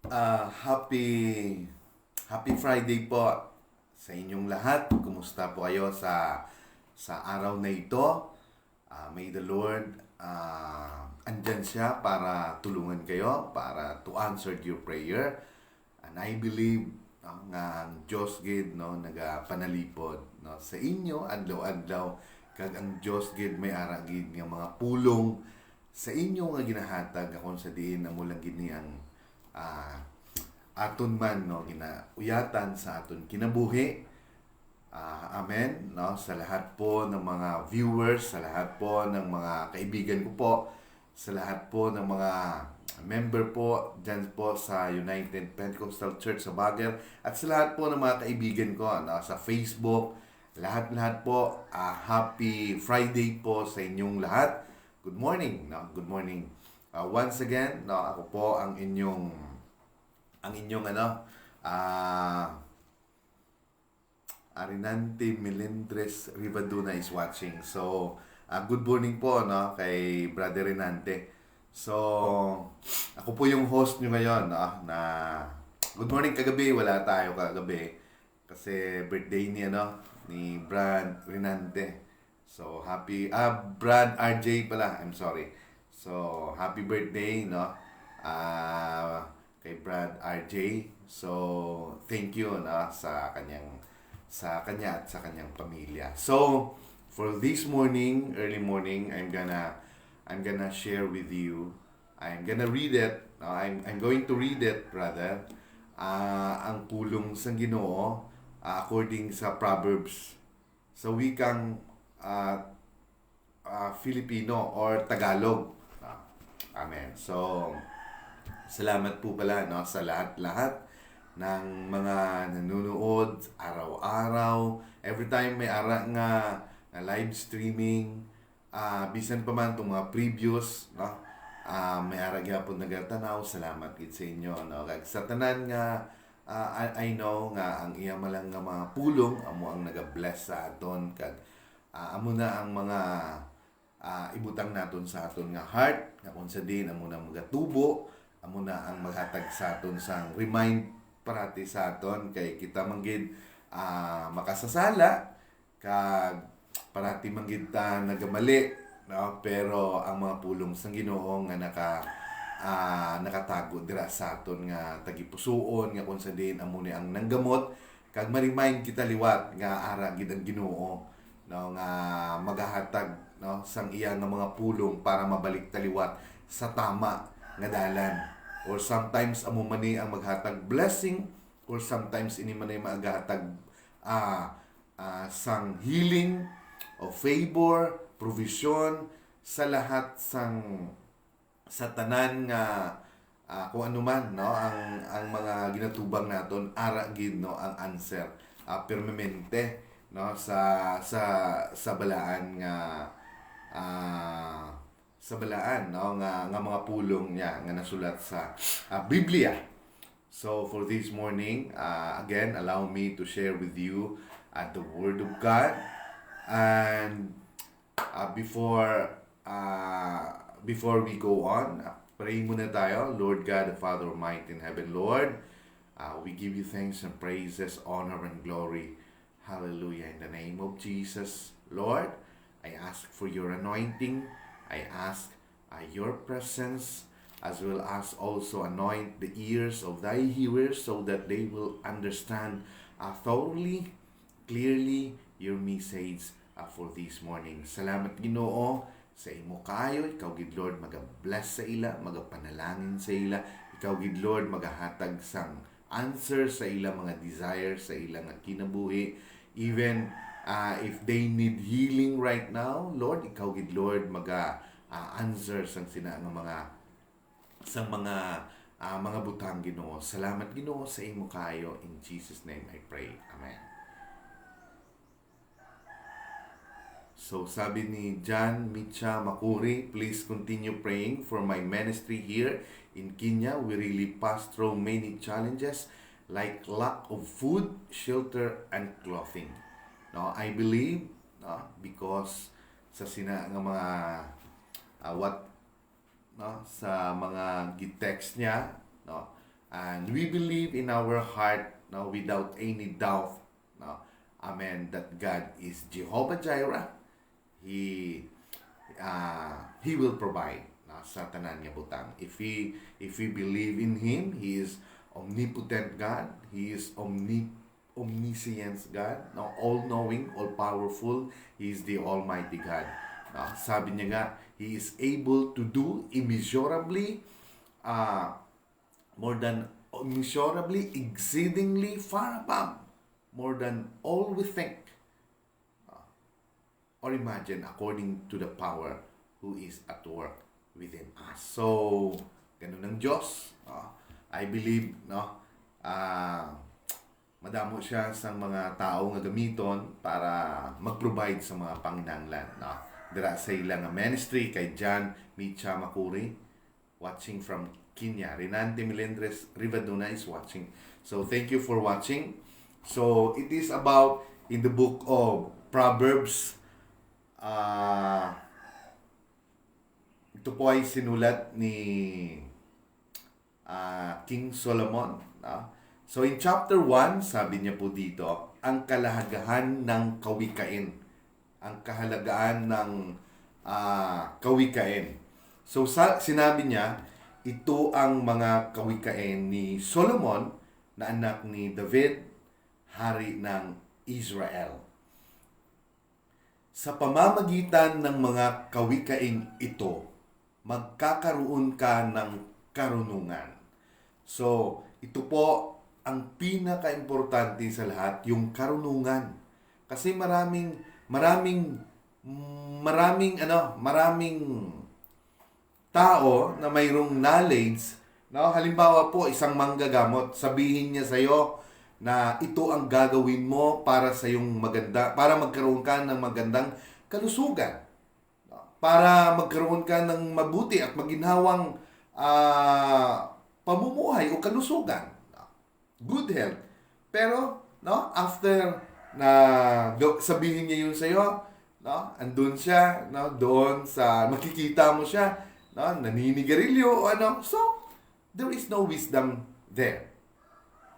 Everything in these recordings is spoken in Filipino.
Happy Friday po sa inyong lahat. Kumusta po kayo sa araw na ito? May the Lord andyan siya para tulungan kayo, para to answer your prayer. And I believe nga ang Diyos gid no nagapanalipod no sa inyo adlaw-adlaw kag ang Diyos gid may ara gid nga mga pulong sa inyo nga ginahatag akon sa diin na mulang gid niyang ah, aton man no ginauyatan sa aton kinabuhi. Amen no sa lahat po ng mga viewers, sa lahat po ng mga kaibigan ko po, sa lahat po ng mga member po dyan po sa United Pentecostal Church sa Baguer, at sa lahat po ng mga kaibigan ko no, sa Facebook, lahat-lahat po. Happy Friday po sa inyong lahat. Good morning no, good morning. Once again no, ako po ang inyong Arinante Melendres Rivaduna is watching. So, good morning po no, kay Brother Renante. So, ako po yung host nyo ngayon no, na good morning kagabi. Wala tayo kagabi kasi birthday niya no, ni Brad Renante. So, Brad RJ pala. I'm sorry. So, happy birthday no. Kay Brad RJ. So, thank you no, sa kanya at sa kanyang pamilya. So, for this morning, early morning, I'm gonna share with you. I'm gonna read it. I'm going to read it rather. Ang pulong sa Ginoo according sa Proverbs sa wikang Filipino or Tagalog. Amen. So, salamat po pala no sa lahat-lahat ng mga nanonood araw-araw. Every time may ara nga live streaming, bisan pa man itong mga previous, no? May ara gyapon nagatanaw. Salamat gid sa inyo, no? Kag sa tanan nga I know nga ang iya malang nga mga pulong amo ang naga-bless sa aton kag amo na ang mga ibutang naton sa aton nga heart nga kung sa din amo na magatubo, amo na ang maghatag sa aton sang remind parati sa aton kay kita manggid makasasala kag parati manggid ta nagamali no, pero ang mga pulong sang Ginoo nga nakatago dira sa aton nga tagipusoon nga kun sa din amo ni ang nanggamot kag ma-remind kita liwat nga ara gid ang Ginoo no nga magahatag no sang iya nga mga pulong para mabalik taliwat sa tama nga dalan. Or sometimes amo man ni ang maghatag blessing, or sometimes ini man ay maghatag sang healing o favor, provision sa lahat sa tanan nga kung ano man no ang mga ginatubang naton ara gid no ang answer permanente no sa balaan nga sa balaan no nga mga pulong niya nga nasulat sa Biblia. So for this morning, again allow me to share with you the word of God. And before we go on, pray muna tayo. Lord God, the Father Almighty in heaven, Lord, we give you thanks and praises, honor and glory. Hallelujah. In the name of Jesus, Lord, I ask for your anointing. I ask your presence, as well as also anoint the ears of thy hearers so that they will understand thoroughly, clearly your message for this morning. Salamat Ginoo sa imo kaayo. Ikaw gid Lord maga-bless sa ila, magapanalangin sa ila. Ikaw gid Lord magahatag sang answer sa ila mga desire, sa ila nga kinabuhi. Even if they need healing right now, Lord, ikaw gid Lord answer sang sina nga mga butang Ginoo. Salamat Ginoo sa imo kaayo. In Jesus name I pray. Amen. So sabi ni John Micha Makuri, please continue praying for my ministry here in Kenya. We really pass through many challenges like lack of food, shelter, and clothing. No, I believe because sa sina nga mga what no sa mga gi-text niya no And we believe in our heart, no, without any doubt, no, amen, that God is Jehovah Jireh. He will provide, no, sa tanan nga butang. If we believe in Him, He is omnipotent God. He is omniscient God, no, all-knowing, all-powerful. He is the Almighty God. No, sabi niya nga, He is able to do immeasurably, exceedingly far above, more than all we think or imagine, according to the power who is at work within us. So, ganun ang Diyos. I believe, no, madamo siya sa mga tao nga gamiton para mag-provide sa mga panginanglan. No? Dira sa ilang ministry kay John Micha Makuri, watching from Kenya. Renante Melendres Rivaduna is watching. So, thank you for watching. So, it is about in the book of Proverbs. Ito po ay sinulat ni King Solomon. So in chapter 1, sabi niya po dito, ang kahalagahan ng kawikain. Ang kahalagahan ng kawikain. So sinabi niya, ito ang mga kawikain ni Solomon na anak ni David, hari ng Israel. Sa pamamagitan ng mga kawikaing ito, magkakaroon ka ng karunungan. So, ito po ang pinaka-importante sa lahat, yung karunungan. Kasi maraming tao na mayroong knowledge, no? Halimbawa po, isang manggagamot, sabihin niya sa iyo na ito ang gagawin mo para sa iyong para magkaroon ka ng magandang kalusugan. Para magkaroon ka ng mabuti at maginhawang pamumuhay o kalusugan. Good health. Pero, no, after na sabihin niya yun sa iyo, no, andun siya, no, doon sa makikita mo siya, no, naninigarilyo o ano. So, there is no wisdom there.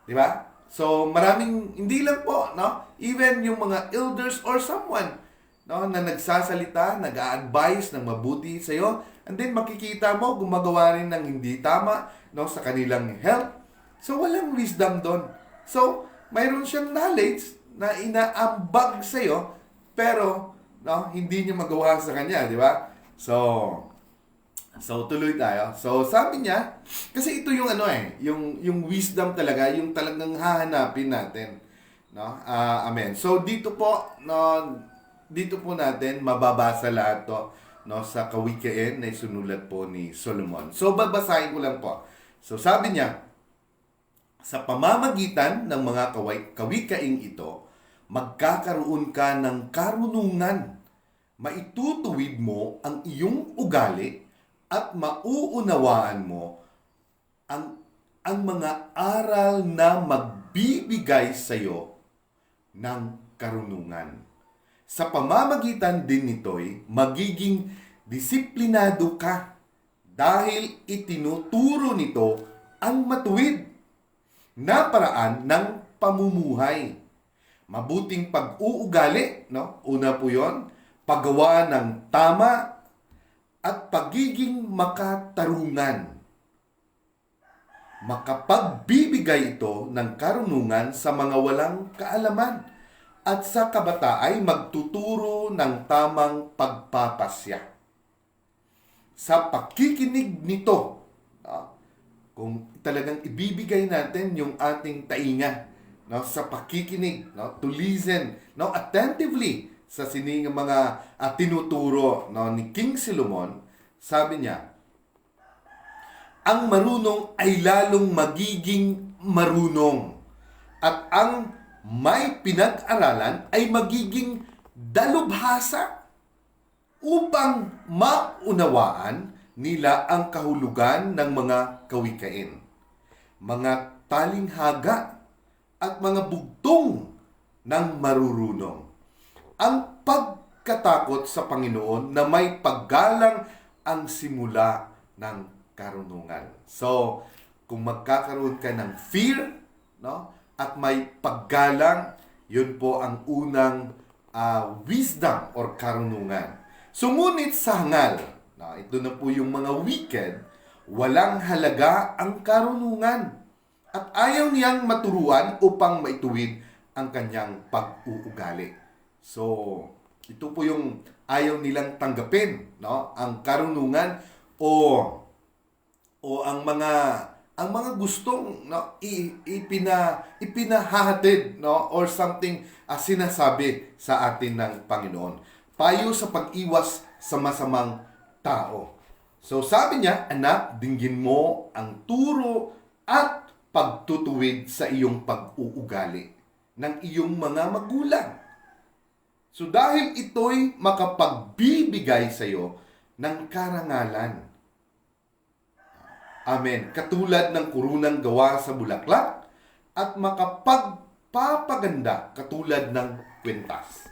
Di ba? So, hindi lang po, no? Even yung mga elders or someone, no, na nagsasalita, nag-a-advise ng mabuti sa iyo, and then makikita mo, gumagawa rin ng hindi tama, no, sa kanilang health. So, walang wisdom doon. So, mayroon siyang knowledge na inaambag sa iyo, pero, no, hindi niya magawa sa kanya, di ba? So, tuloy tayo. So, sabi niya, kasi ito yung yung wisdom talaga, yung talagang hahanapin natin. No? Amen. So, dito po natin mababasa lahat to, no, sa kawikain na isinulat po ni Solomon. So, babasahin ko lang po. So, sabi niya, sa pamamagitan ng mga kawikaing ito, magkakaroon ka ng karunungan. Maitutuwid mo ang iyong ugali at mauunawaan mo ang mga aral na magbibigay sa iyo ng karunungan. Sa pamamagitan din nito'y magiging disiplinado ka dahil itinuturo nito ang matuwid na paraan ng pamumuhay. Mabuting pag-uugali, no? Una po 'yon, paggawa ng tama at pagiging makatarungan. Makapagbibigay ito ng karunungan sa mga walang kaalaman at sa kabata ay magtuturo ng tamang pagpapasya. Sa pakikinig nito, kung talagang ibibigay natin yung ating tainga, no, sa pakikinig, no, to listen, no, attentively sa sining mga tinuturo, no, ni King Solomon, sabi niya, ang marunong ay lalong magiging marunong at ang may pinag-aralan ay magiging dalubhasa upang maunawaan nila ang kahulugan ng mga kawikain, mga talinghaga at mga bugtong ng marurunong. Ang pagkatakot sa Panginoon na may paggalang ang simula ng karunungan. So, kung magkakaroon ka ng fear, no? At may paggalang, yun po ang unang wisdom or karunungan. Ngunit sa hangal, ito na po yung mga wicked, walang halaga ang karunungan at ayaw niyang maturuan upang maituwid ang kanyang pag-uugali. So, ito po yung ayaw nilang tanggapin, no? Ang karunungan o ang mga gustong, no, ipinahahatid, no, or something sinasabi sa atin ng Panginoon. Payo sa pag-iwas sa masamang tao. So sabi niya, anak, dinggin mo ang turo at pagtutuwid sa iyong pag-uugali ng iyong mga magulang. So dahil ito'y makapagbibigay sa iyo ng karangalan. Amen. Katulad ng kurunang gawa sa bulaklak at makapagpapaganda katulad ng kwintas.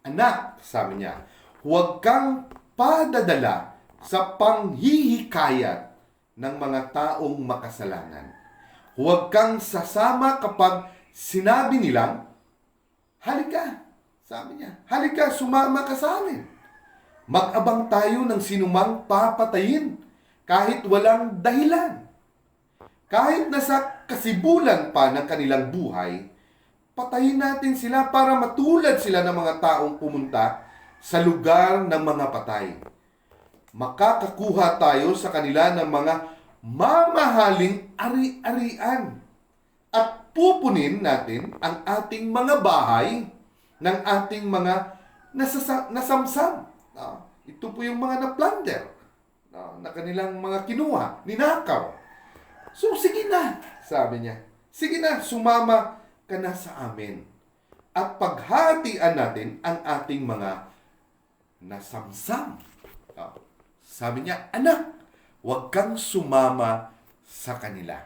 Anak, sabi niya, huwag kang padadala sa panghihikayat ng mga taong makasalanan. Huwag kang sasama kapag sinabi nilang, halika, sabi niya, halika, sumama ka sa amin. Mag-abang tayo ng sinumang papatayin kahit walang dahilan. Kahit nasa kasibulan pa ng kanilang buhay, patayin natin sila para matulad sila ng mga taong pumunta sa lugar ng mga patay. Makakakuha tayo sa kanila ng mga mamahaling ari-arian at pupunin natin ang ating mga bahay ng ating mga nasamsam. Ito po yung mga na-plunder na kanilang mga kinuha, ninakaw. So sige na, sabi niya. Sige na, sumama ka na sa amin. At paghatian natin ang ating mga nasamsam. Sabi niya, anak, huwag kang sumama sa kanila.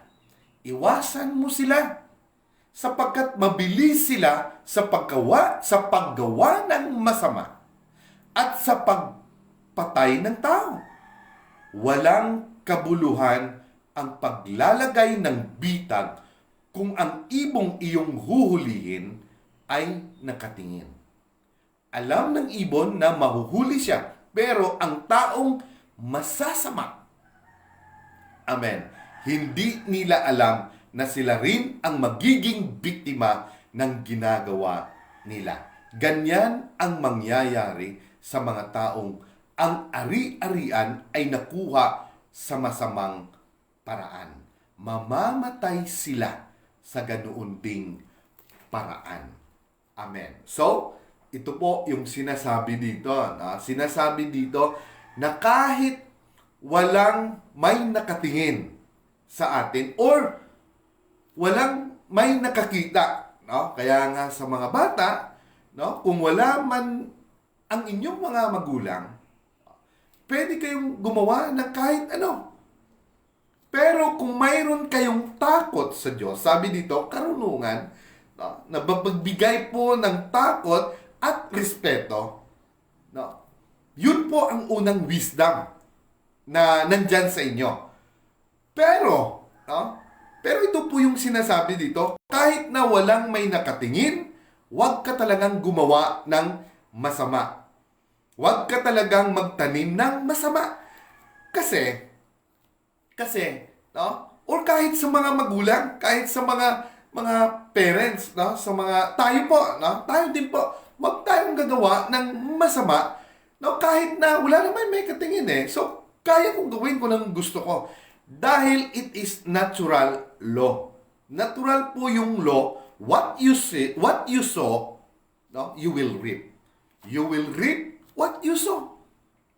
Iwasan mo sila sapagkat mabilis sila sa paggawa ng masama at sa pagpatay ng tao. Walang kabuluhan ang paglalagay ng bitag kung ang ibong iyong huhulihin ay nakatingin. Alam ng ibon na mahuhuli siya, pero ang taong masasama, amen, hindi nila alam na sila rin ang magiging biktima ng ginagawa nila. Ganyan ang mangyayari sa mga taong ang ari-arian ay nakuha sa masamang paraan. Mamamatay sila sa ganoon ding paraan. Amen. So, ito po yung sinasabi dito. Sinasabi dito na kahit walang may nakatingin sa atin or walang may nakakita, no? Kaya nga sa mga bata, no, kung wala man ang inyong mga magulang, pwede kayong gumawa ng kahit ano. Pero kung mayroon kayong takot sa Diyos, sabi dito, karunungan, no, na magbigay po ng takot at respeto, no, yun po ang unang wisdom na nandyan sa inyo. Pero, no, pero ito po yung sinasabi dito, kahit na walang may nakatingin, huwag ka talagang gumawa ng masama. Huwag ka talagang magtanim ng masama. Kasi, no? Or kahit sa mga magulang, kahit sa mga parents, no? Sa mga, tayo po, no? Tayo din po, huwag tayong gagawa ng masama, no? Kahit na wala naman may katingin eh. So, kaya kong gawin ko ng gusto ko. Dahil it is natural law. Natural po yung law. What you sow, no? You will reap. You will reap what you sow.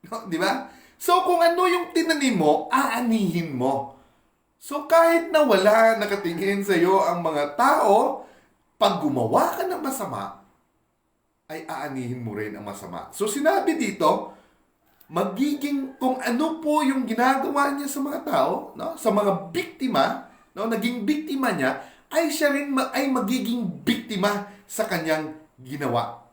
No? Di ba? So, kung ano yung tinanim mo, aanihin mo. So, kahit na wala nakatingin sa iyo ang mga tao, pag gumawa ka ng masama, ay aanihin mo rin ang masama. So, sinabi dito, magiging, kung ano po yung ginagawa niya sa mga tao, no? Sa mga biktima, no? Naging biktima niya, ay siya rin ay magiging biktima sa kanyang ginawa.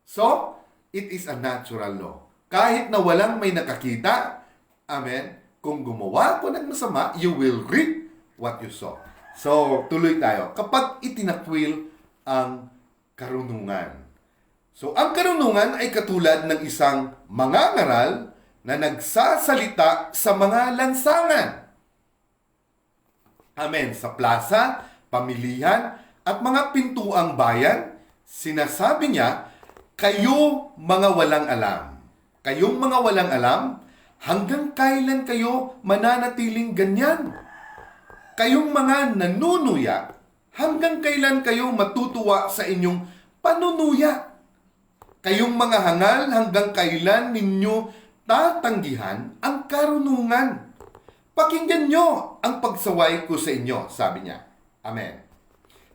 So, it is a natural law. Kahit na walang may nakakita, amen, kung gumawa ko ng masama, you will reap what you sow. So, tuloy tayo. Kapag itinakwil ang karunungan. So, ang karunungan ay katulad ng isang mangangaral na nagsasalita sa mga lansangan. Amen. Sa plaza, pamilihan, at mga pintuang bayan, sinasabi niya, kayo mga walang alam. Kayong mga walang alam, hanggang kailan kayo mananatiling ganyan? Kayong mga nanunuya, hanggang kailan kayo matutuwa sa inyong panunuya? Kayong mga hangal, hanggang kailan ninyo tatanggihan ang karunungan? Pakinggan nyo ang pagsaway ko sa inyo, sabi niya. Amen.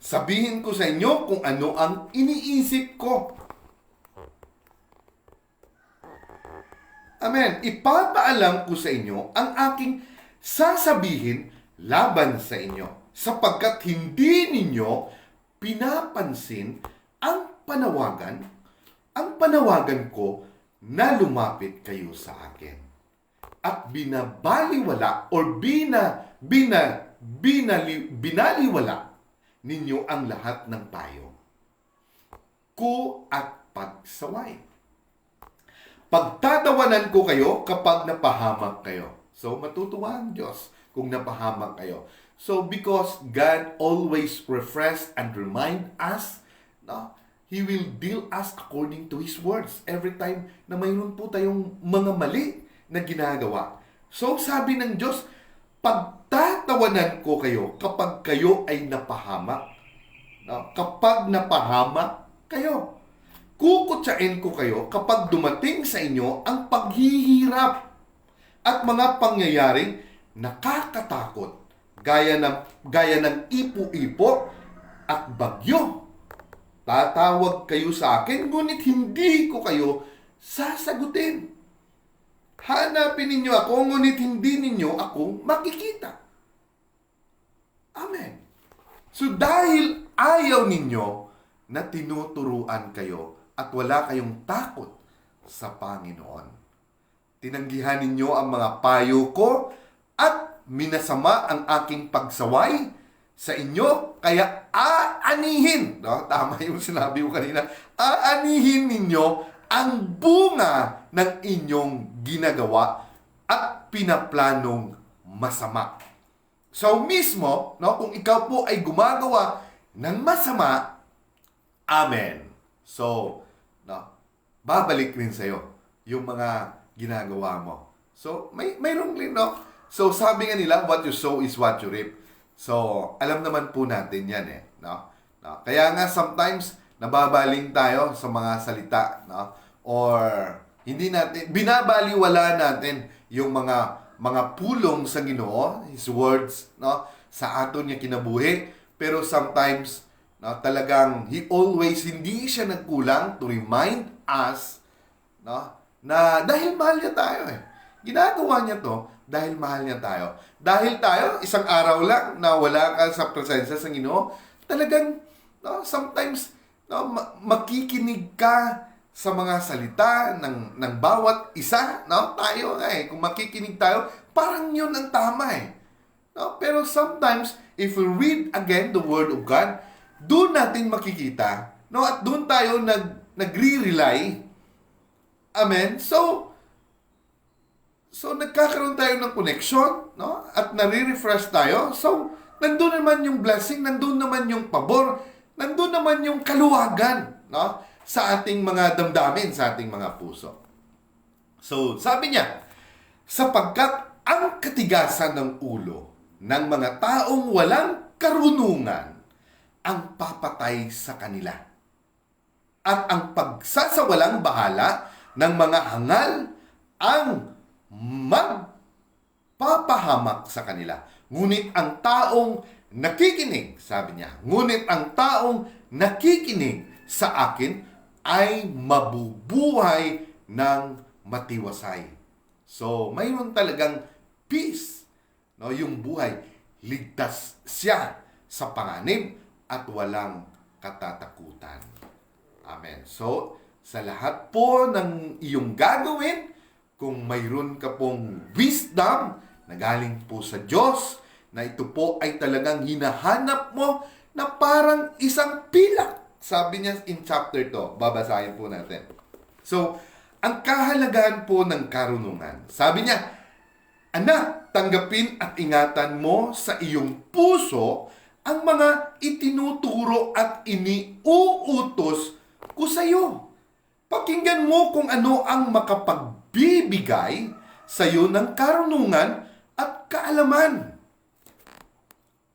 Sabihin ko sa inyo kung ano ang iniisip ko. Amen. Ipapaalam ko sa inyo ang aking sasabihin laban sa inyo, sapagkat hindi ninyo pinapansin ang panawagan ko na lumapit kayo sa akin. At binabaliwala or binaliwala ninyo ang lahat ng payo ko at pagsaway. Pagtatawanan ko kayo kapag napahamak kayo. So, matutuwa ang Diyos kung napahamak kayo. So, because God always refresh and remind us, no, He will deal us according to His words. Every time na mayroon po tayong mga mali na ginagawa. So, sabi ng Diyos, pagtatawanan ko kayo kapag kayo ay napahamak. No? Kapag napahamak kayo. Kukutsain ko kayo kapag dumating sa inyo ang paghihirap at mga pangyayaring nakakatakot gaya ng ipo-ipo at bagyo. Tatawag kayo sa akin, ngunit hindi ko kayo sasagutin. Hanapin ninyo ako, ngunit hindi ninyo ako makikita. Amen. So dahil ayaw ninyo na tinuturuan kayo at wala kayong takot sa Panginoon, tinanggihan ninyo ang mga payo ko at minasama ang aking pagsaway sa inyo, kaya aanihin, no? Tama yung sinabi ko kanina, aanihin ninyo ang bunga ng inyong ginagawa at pinaplanong masama. So mismo, no, kung ikaw po ay gumagawa ng masama, amen. So, no, babalik rin sa'yo yung mga ginagawa mo. So, mayroong rin, no? So, sabi nga nila, what you sow is what you reap. So, alam naman po natin yan, no? No? Kaya nga, sometimes, nababaling tayo sa mga salita, no? Or, hindi natin, binabaliwala natin yung mga pulong sa Ginoo, His words, no? Sa aton niya kinabuhi. Pero sometimes, no, talagang He always, hindi siya nagkulang to remind us, no, na dahil mahal niya tayo Ginagawa niya to dahil mahal niya tayo. Dahil tayo, isang araw lang na wala ka sa presensya sa Ginoo, talagang, no, sometimes, no, makikinig ka sa mga salita ng bawat isa, no? Tayo kung makikinig tayo, parang yun ang tama No? Pero sometimes, if we read again the Word of God, doon natin makikita, no? At doon tayo nagre-rely. Amen? So nagkakaroon tayo ng connection, no? At nare-refresh tayo. So, nandun naman yung blessing, nandun naman yung pabor, nandun naman yung kaluwagan, no? Sa ating mga damdamin, sa ating mga puso. So, sabi niya, sapagkat ang katigasan ng ulo ng mga taong walang karunungan ang papatay sa kanila. At ang pagsasawalang bahala ng mga hangal ang magpapahamak sa kanila. Ngunit ang taong nakikinig, sabi niya, ngunit ang taong nakikinig sa akin ay mabubuhay ng matiwasay. So, mayroon talagang peace, no? Yung buhay, ligtas siya sa panganib at walang katatakutan. Amen. So, sa lahat po ng iyong gagawin, kung mayroon ka pong wisdom na galing po sa Diyos, na ito po ay talagang hinahanap mo na parang isang pilak. Sabi niya in chapter 2, babasahin po natin. So, ang kahalagahan po ng karunungan. Sabi niya, anak, tanggapin at ingatan mo sa iyong puso ang mga itinuturo at iniuutos ko sa iyo. Pakinggan mo kung ano ang makapagbibigay sa iyo ng karunungan at kaalaman.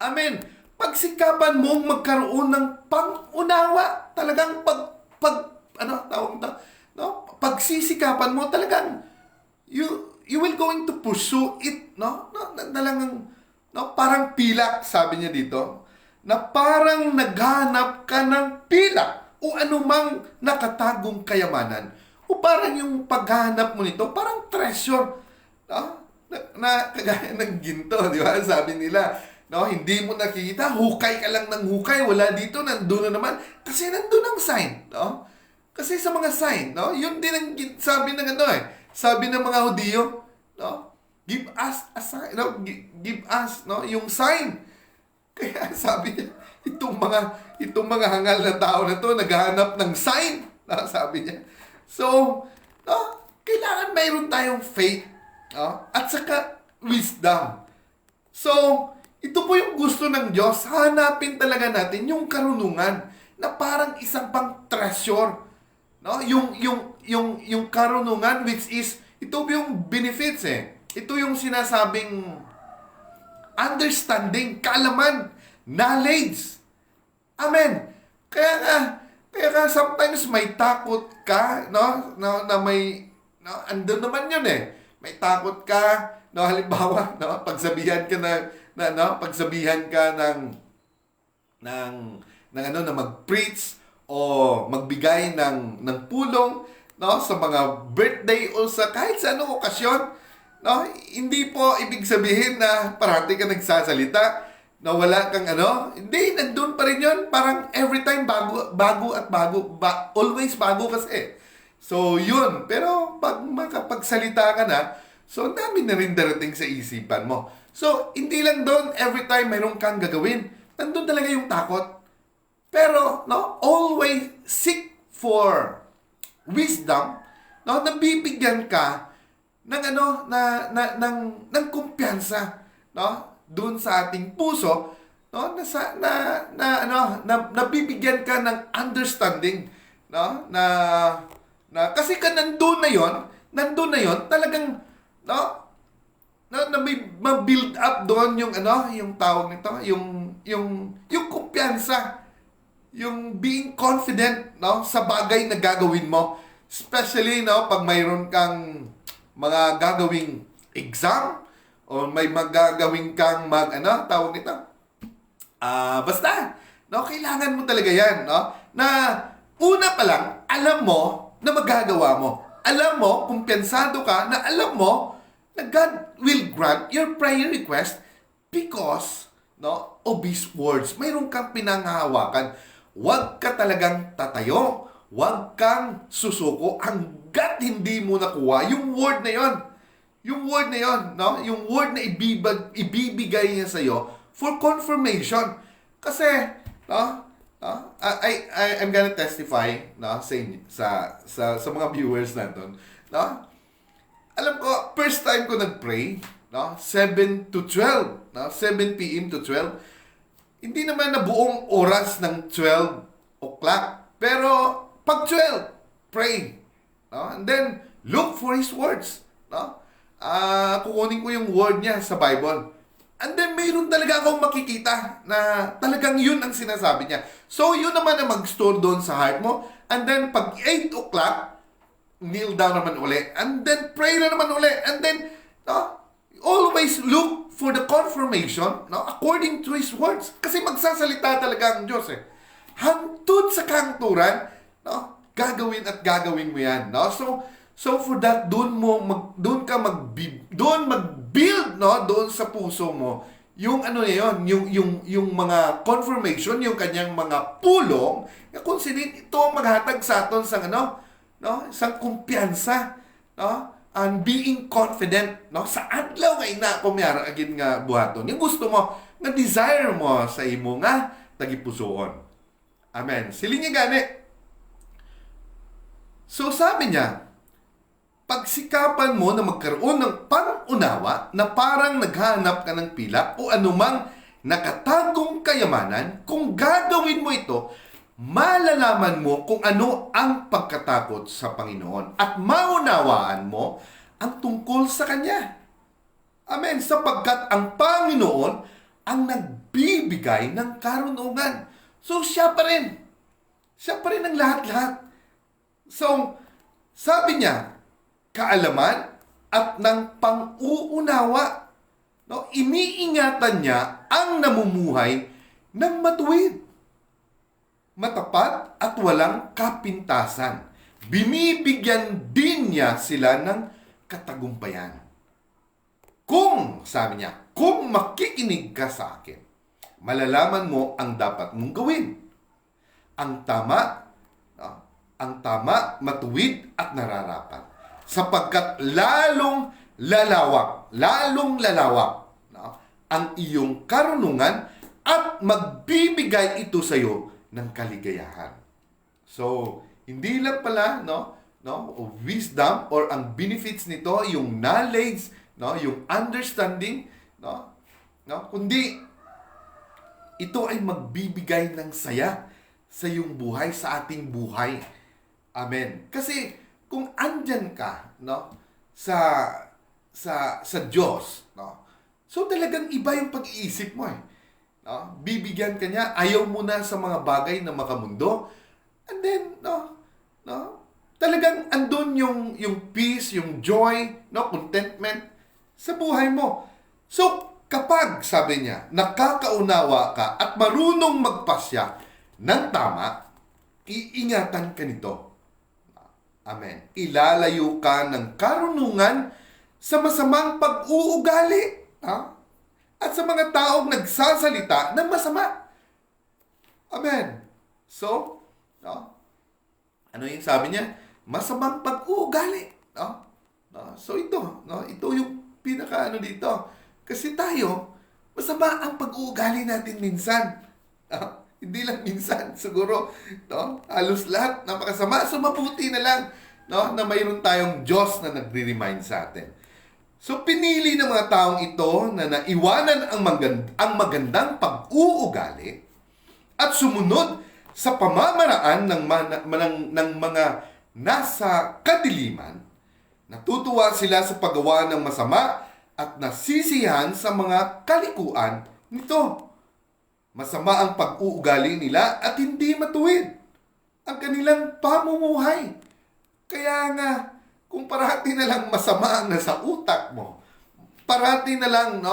Amen. Pagsikapan mong magkaroon ng pangunawa, talagang pagsisikapan mo talagang you will going to pursue it, talagang parang pilak, sabi niya dito, na parang naghanap ka ng pilak o anumang nakatagong kayamanan, o parang yung paghanap mo nito parang treasure, na kagaya ng ginto, di ba? Sabi nila, hindi mo nakikita, hukay ka lang ng hukay, wala dito, nandun na naman, kasi nandun ang sign, Kasi sa mga sign, yun din ang sabi ng sabi ng mga Hudiyo, give us a sign, give us, yung sign. Kaya sabi niya, itong mga hangal na tao na to, naghahanap ng sign, sabi niya. So, kailangan mayroon tayong faith, at saka wisdom. So, ito po yung gusto ng Diyos, hanapin talaga natin yung karunungan na parang isang pang treasure. Yung karunungan, which is, ito yung benefits Ito yung sinasabing understanding, kaalaman, knowledge. Amen. Kaya nga sometimes may takot ka, na may, andun naman yun May takot ka, halimbawa, pagsabihan ka pagsabihan ka na mag-preach o magbigay ng pulong, sa mga birthday o sa kahit sa anong okasyon, hindi po ibig sabihin na parati ka nagsasalita, na wala kang hindi, nandun pa rin yun, parang every time bago, always bago kasi. So, yun. Pero pag makapagsalita ka na, so, dami na rin darating sa isipan mo. So, hindi lang doon, every time mayroon kang gagawin, nandun talaga yung takot. Pero, always seek for wisdom, nabibigyan ka ng ng kumpiyansa, doon sa ating puso, nabibigyan ka ng understanding, na kasi ka nandun na yon, talagang, na may ma-build up doon yung yung tawag nito, yung kumpiyansa, yung being confident sa bagay na gagawin mo, especially pag mayroon kang mga gagawing exam o may magagawin kang tawag nito, basta kailangan mo talaga yan, na una pa lang alam mo na magagawa mo, alam mo, kumpiyansado ka na alam mo na God will grant your prayer request because of His words. Mayroon kang pinanghahawakan. Huwag ka talagang tatayo. Huwag kang susuko hanggat hindi mo nakuha yung word na yon. Yung word na yon, yung word na ibibigay niya sa iyo for confirmation. Kasi, I'm gonna testify sa mga viewers natin. Alam ko, first time ko nag-pray, 7 to 12, 7 p.m. to 12. Hindi naman na buong oras ng 12 o'clock. Pero, pag 12, pray. And then, look for His words. Kukunin ko yung word niya sa Bible. And then, mayroon talaga akong makikita na talagang yun ang sinasabi niya. So, yun naman ang mag-store doon sa heart mo. And then, pag 8 o'clock, kneel down naman uli. And then, pray na naman uli. And then, always look for the confirmation according to His words. Kasi magsasalita talaga ang Diyos Hangtod sa kahangturan, gagawin at gagawin mo yan. So for that, doon mag-build doon sa puso mo yung yung mga confirmation, yung kanyang mga pulong, kung sinin ito maghatag sa aton sa sa kumpiyansa, and being confident, no? Sa adlaw nga ina kumyara agin nga buhaton. Yung gusto mo, nga desire mo sa imo nga tagipusoon. Amen. Siling niya gani. So sabi niya, pagsikapan mo na magkaroon ng pang-unawa na parang naghahanap ka ng pila o anumang nakatagong kayamanan, kung gagawin mo ito, malalaman mo kung ano ang pagkatakot sa Panginoon at maunawaan mo ang tungkol sa Kanya. Amen. Sapagkat ang Panginoon ang nagbibigay ng karunungan. So, siya pa rin. Siya pa rin ang lahat-lahat. So, sabi niya, kaalaman at ng pang-uunawa. No? Iniingatan niya ang namumuhay ng matuwid, matapat at walang kapintasan. Binibigyan din niya sila ng katagumpayan. Kung, sabi niya, kung makikinig ka sa akin, malalaman mo ang dapat mong gawin. Ang tama, matuwid at nararapat. Sapagkat lalong lalawak, no, ang iyong karunungan at magbibigay ito sa iyo ng kaligayahan. So, hindi lang pala, wisdom or ang benefits nito, yung knowledge, yung understanding, kundi ito ay magbibigay ng saya sa iyong buhay, sa ating buhay. Amen. Kasi kung andyan ka, sa Diyos, so talagang iba yung pag-iisip mo . Bibigyan ka niya, ayaw mo na sa mga bagay na makamundo, and then talagang andun yung peace, yung joy, contentment sa buhay mo. So kapag, sabi niya, nakakaunawa ka at marunong magpasya ng tama, iingatan ka nito. Amen. Ilalayo ka ng karunungan sa masamang pag-uugali. At sa mga taong nagsasalita ng masama. Amen. So, ano yung sabi niya? Masamang pag-uugali. So ito yung pinaka dito. Kasi tayo, masama ang pag-uugali natin minsan. Hindi lang minsan, siguro, halos lahat, napakasama. So mabuti na lang, na mayroon tayong Diyos na nagre-remind sa atin. So, pinili ng mga taong ito na naiwanan ang magandang pag-uugali at sumunod sa pamamaraan ng mga nasa kadiliman. Natutuwa sila sa paggawa ng masama at nasisiyahan sa mga kalikuan nito. Masama ang pag-uugali nila at hindi matuwid ang kanilang pamumuhay. Kaya nga, kung parati na lang masama ang nasa utak mo, parati na lang,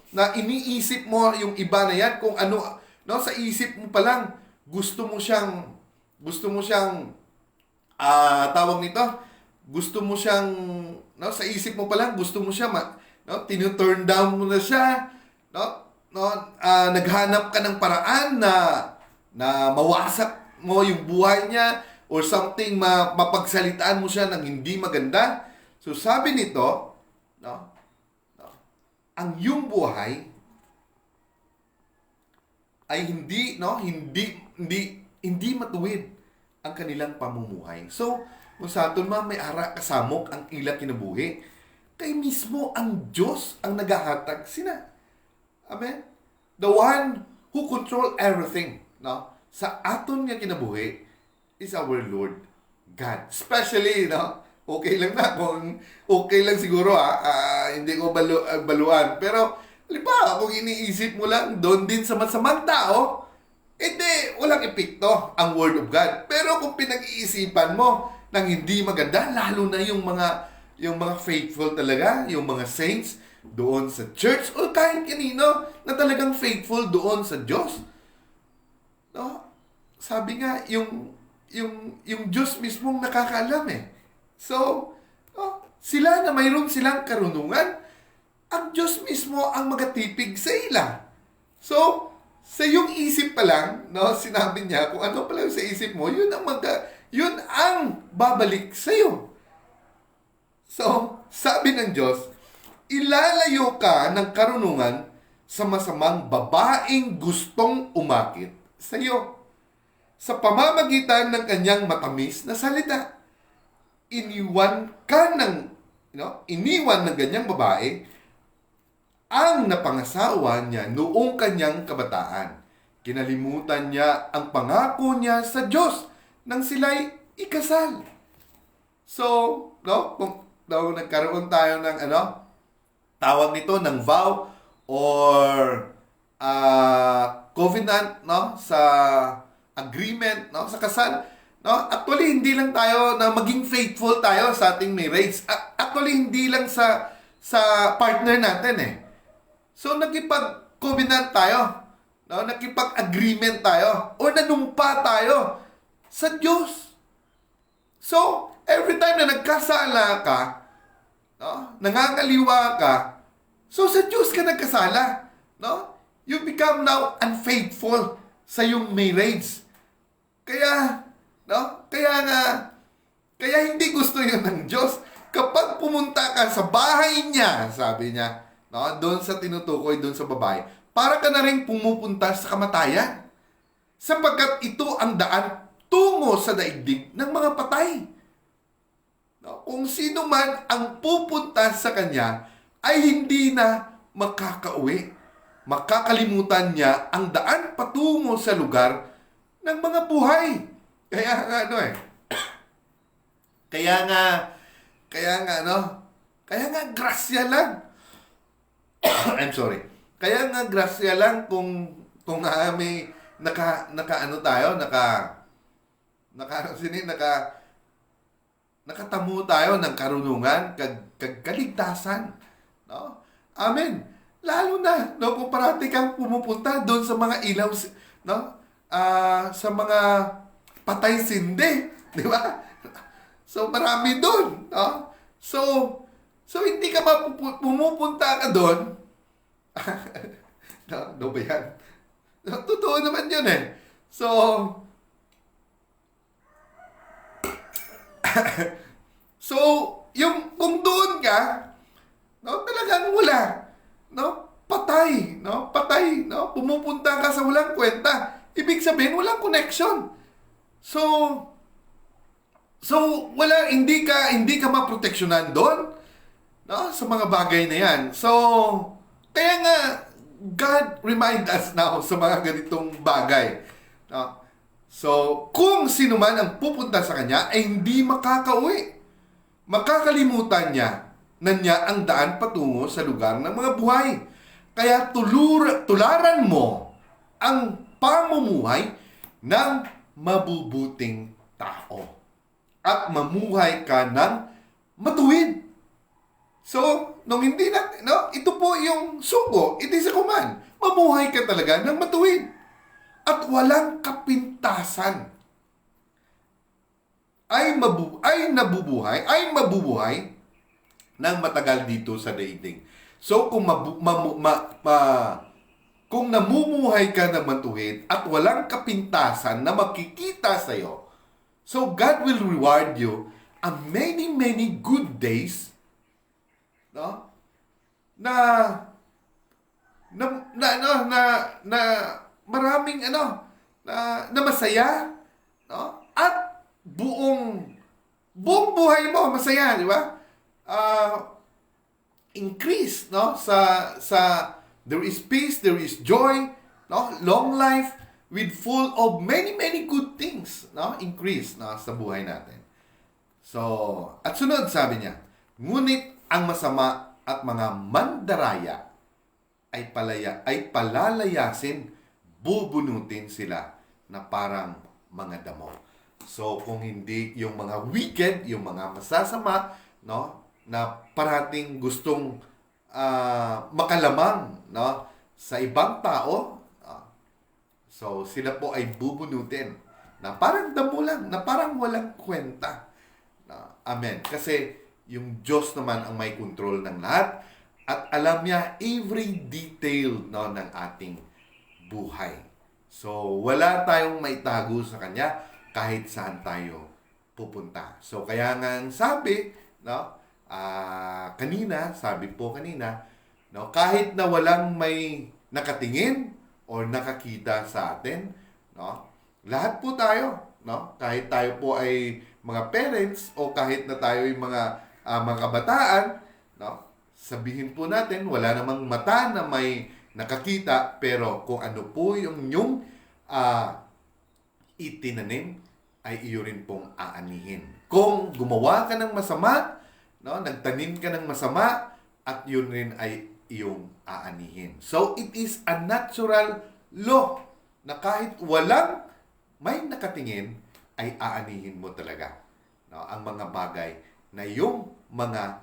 na iniisip mo yung iba na yan, kung ano, sa isip mo pa lang, gusto mo siyang, tawag nito, gusto mo siyang, sa isip mo pa lang, gusto mo siya, tinu-turn down mo na siya, naghanap ka ng paraan na mawasak mo yung buhay niya, or something, mapagsalitaan mo siya ng hindi maganda. So sabi nito, ang iyong buhay ay hindi matuwid ang kanilang pamumuhay. So, kung sa aton may ara kasamok ang ila kinabuhi, kay mismo ang Diyos ang nagahatag sina. Amen? The one who control everything, sa aton nga kinabuhi, is our Lord God. Especially, okay lang na kung okay lang siguro, hindi ko baluan. Pero, halimbawa, kung iniisip mo lang doon din sa masamang tao, walang epekto ang Word of God. Pero kung pinag-iisipan mo ng hindi maganda, lalo na yung mga faithful talaga, yung mga saints doon sa church, o kahit kanino na talagang faithful doon sa Diyos. Sabi nga, yung Diyos mismong nakakaalam . So, sila na mayroon silang karunungan, ang Diyos mismo ang magatipig sa ila. So, sa iyong isip pa lang, sinabi niya, kung ano pala sa isip mo, yun ang babalik sa iyo. So, sabi ng Diyos, ilalayo ka ng karunungan sa masamang babaeng gustong umakit sa iyo. Sa pamamagitan ng kanyang matamis na salita, iniwan ng ganyang babae ang napangasawa niya noong kanyang kabataan. Kinalimutan niya ang pangako niya sa Diyos nang sila'y ikasal. So, kung nagkaroon tayo ng tawag nito ng vow or covenant, sa agreement, sa kasal, actually hindi lang tayo na maging faithful tayo sa ating marriage. Actually hindi lang sa partner natin eh. So nakipag-covenant tayo, nakipag-agreement tayo, o nanumpa tayo sa Diyos. So every time na nagkasala ka, nangangaliwa ka, so sa Diyos ka nagkasala, you become now unfaithful sa iyong marriage. Kaya hindi gusto yun ng Diyos. Kapag pumunta ka sa bahay niya, sabi niya, doon sa tinutukoy, doon sa babae, para ka na rin pumupunta sa kamatayan. Sapagkat ito ang daan tungo sa daigdig ng mga patay. Kung sino man ang pupunta sa kanya, ay hindi na makakauwi. Makakalimutan niya ang daan patungo sa lugar ng mga buhay. Kaya nga grasya lang. I'm sorry. Kaya nga grasya lang kung may nakatamo tayo ng karunungan kag kaligtasan. Amen. Lalo na kung parati kang pumupunta doon sa mga ilaw, sa mga patay sindi, di ba? So marami doon, So hindi ka pumupunta ka doon. No ba yan? Totoo naman yun eh. So kung doon ka, talagang wala. Patay, pumupunta ka sa walang kwenta. Ibig sabihin, walang connection. So hindi ka maproteksyonan doon, sa mga bagay na yan. So kaya nga God remind us now sa mga ganitong bagay. So kung sino man ang pupunta sa kanya ay hindi makakauwi. Makakalimutan niya ang daan patungo sa lugar ng mga buhay. Kaya tularan mo ang pamumuhay ng mabubuting tao at mamuhay ka ng matuwid. So, nung hindi ito po yung sugo, it is a command. Mamuhay ka talaga ng matuwid at walang kapintasan. Ay mabubuhay ng matagal dito sa daigdig. So, kung namumuhay ka ng matuwid at walang kapintasan na makikita sa iyo, so God will reward you a many good days, na maraming na masaya, at buong buhay mo masaya, di ba? Increase, sa there is peace, there is joy, long life with full of many good things, increase sa buhay natin. So, at sunod sabi niya, ngunit ang masama at mga mandaraya ay palalayasin, bubunutin sila na parang mga damo. So, kung hindi yung mga wicked, yung mga masasama, na parating gustong makalamang, sa ibang tao, so sila po ay bubunutin na parang damo lang, na parang walang kwenta. Amen. Kasi yung Diyos naman ang may control ng lahat at alam niya every detail ng ating buhay. So, wala tayong maitago sa Kanya kahit saan tayo pupunta. So, kaya nga sabi, kanina, sabi po kanina, no, kahit na walang may nakatingin or nakakita sa atin, no, lahat po tayo, no, kahit tayo po ay mga parents o kahit na tayo ay mga kabataan, no, sabihin po natin, wala namang mata na may nakakita, pero kung ano po yung itinanim, ay iyo rin pong aanihin. Kung gumawa ka ng masama, no, nagtanim ka ng masama, at yun rin ay iyong aanihin. So, it is a natural law na kahit walang may nakatingin, ay aanihin mo talaga, no, ang mga bagay na yung mga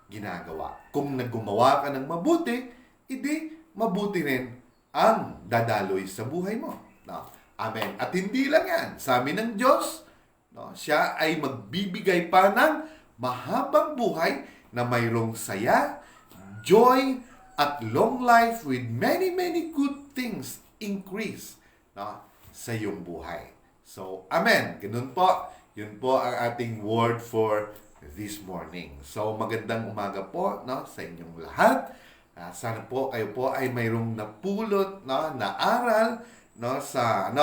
ginagawa. Kung naggumawa ka ng mabuti, edi mabuti rin ang dadaloy sa buhay mo. No? Amen. At hindi lang yan. Sa amin ng Diyos, no, siya ay magbibigay pa ng mahabang buhay na mayroong saya, joy, at long life with many, many good things increase, no, sa iyong buhay. So, amen. Ganun po. Yun po ang ating word for this morning. So, magandang umaga po, no, sa inyong lahat. Sana po kayo po ay mayroong napulot, no, na aral, no, sa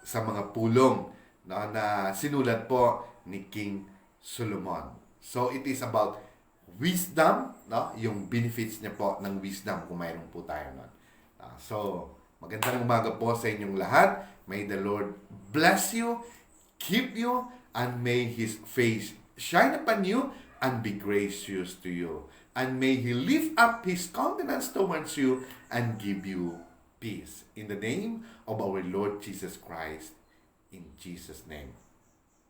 mga pulong, no, na sinulat po ni King Solomon. So, it is about wisdom, no, yung benefits niya po ng wisdom kung mayroon po tayo nun. So, magandang umaga po sa inyong lahat. May the Lord bless you, keep you, and may His face shine upon you and be gracious to you. And may He lift up His countenance towards you and give you peace. In the name of our Lord Jesus Christ, in Jesus' name.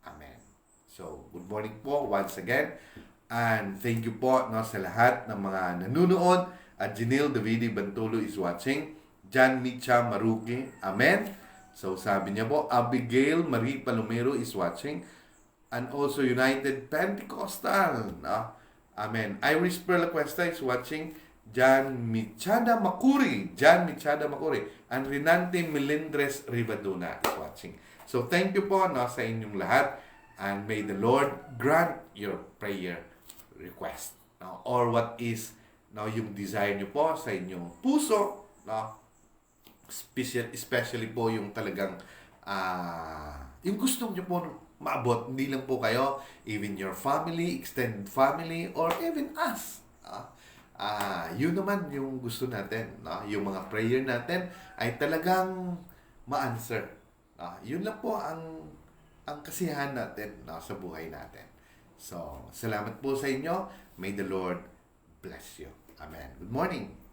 Amen. So, good morning po once again. And thank you po, no, sa lahat ng mga nanunood. At Janelle Davide Bantulo is watching. Jan Micha Maruki. Amen. So, sabi niya po, Abigail Marie Palomero is watching. And also United Pentecostal. No? Amen. Iris Perla Cuesta is watching. Jan Michada Makuri. And Renante Melendres Rivaduna is watching. So, thank you po, no, sa inyong lahat. And may the Lord grant your prayer request. No? Or what is, no, yung desire nyo po sa inyong puso. No? Especially po yung talagang yung gusto nyo po maabot, hindi lang po kayo, even your family, extended family, or even us. Yun naman yung gusto natin. No? Yung mga prayer natin ay talagang ma-answer. Yun lang po ang kasiyahan natin, no, sa buhay natin. So, salamat po sa inyo. May the Lord bless you. Amen. Good morning.